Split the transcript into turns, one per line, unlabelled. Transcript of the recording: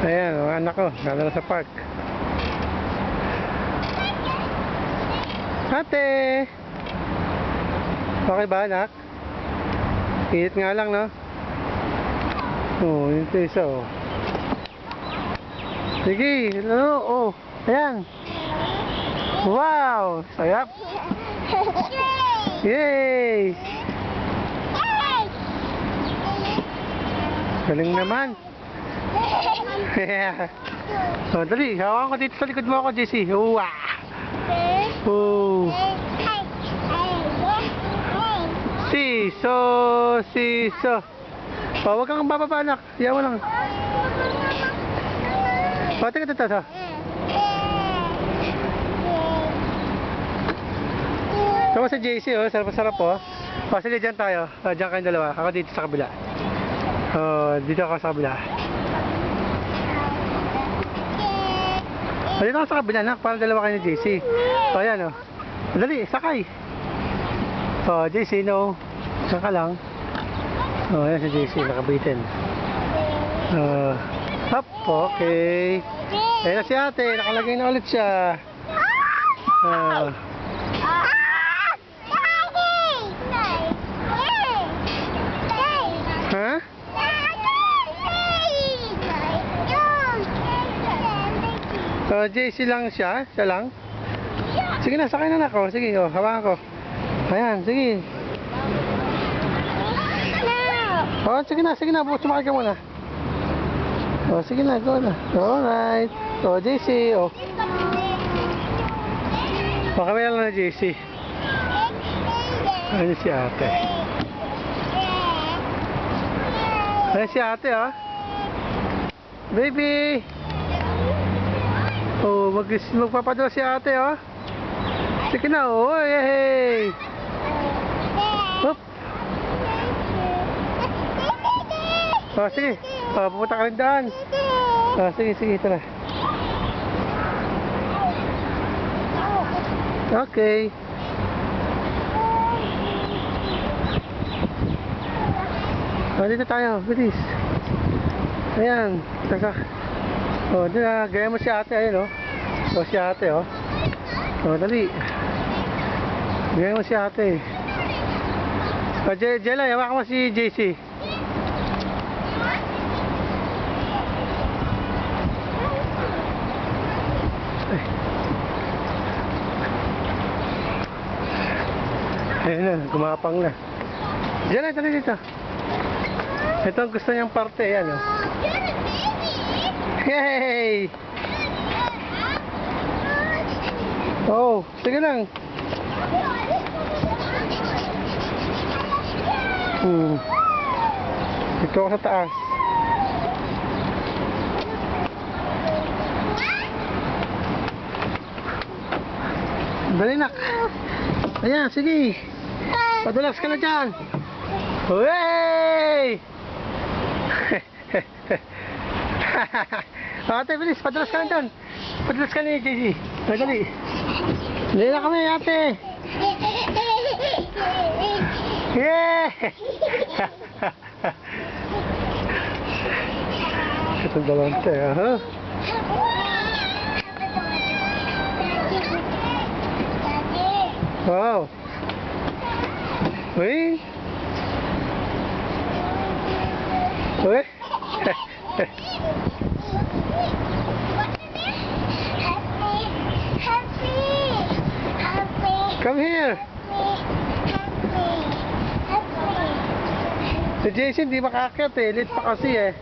Ayan, mga anak ko, nandun sa park. Ate! Okay ba, anak? Init nga lang, no? Oh, yun ito isa, oh. Sige, lalo, oh. Ayan. Wow! Sayap! Yay! Galing naman. Yeah. So, dali, hawakan ko dito sa likod mo ako, JC. Wow! Oh. Siso, siso. Oh, huwag kang bababa, anak. Iyan mo lang. Oh, tingnan ito. Sama sa JC, oh. Sarap-sarap, oh. Oh, sige, dyan tayo. Oh, dyan kayong dalawa. Ako dito sa kabila. Oh, dito ako sa kabila. Oh, dito ako sa kabila, anak. Parang dalawa kayo ni JC. Oh, yan, oh. Dali, sakay. Oh, JC, no. Saka lang. Oh, yan si JC, nakabitin. Hop, okay. Ayan na si ate, nakalagay na ulit siya. Ha? JC lang siya? Siya lang? Sige na, sakay na ako. Sige, oh, hawakan ko. Ayan, sige. Oh, sige na. Sumakay ka muna. Oh, sige na, go na. Alright. Oh, JC, oh. Oh, kami lang na JC. Ayan si ate. Ayan si ate, oh. Baby! Oh, magpapadala si ate, oh. Sige na, oh. Yay! Hop! Oh, sige. Oh, pupunta ka rin daan. Oh, sige, tara. Okay. Oh, dito tayo. Bilis. Ayan. Taka. Oh, dito na. Gaya mo si ate. Ayun, oh. Oh, si ate, oh. Oh, dali. Gaya mo si ate. Oh, Jelay, hawakan mo si JC. Ayun na, gumapang na. Jelay, dali dito. Ito ang gusto niyang parte. Ayan, oh. Yay! Oh, sige lang. Dito ako sa taas. Dali nak. Ayan, sige. Padulax ka na dyan. Hey! Ate, bilis. Padulas ka na dyan. Padulas ka na, JC. Dali. Dali na kami, ate. Yeah! Itong dalawante, ha? Wow! Uy! Uy! Come here! Si Jason di makakit eh, late pa kasi eh.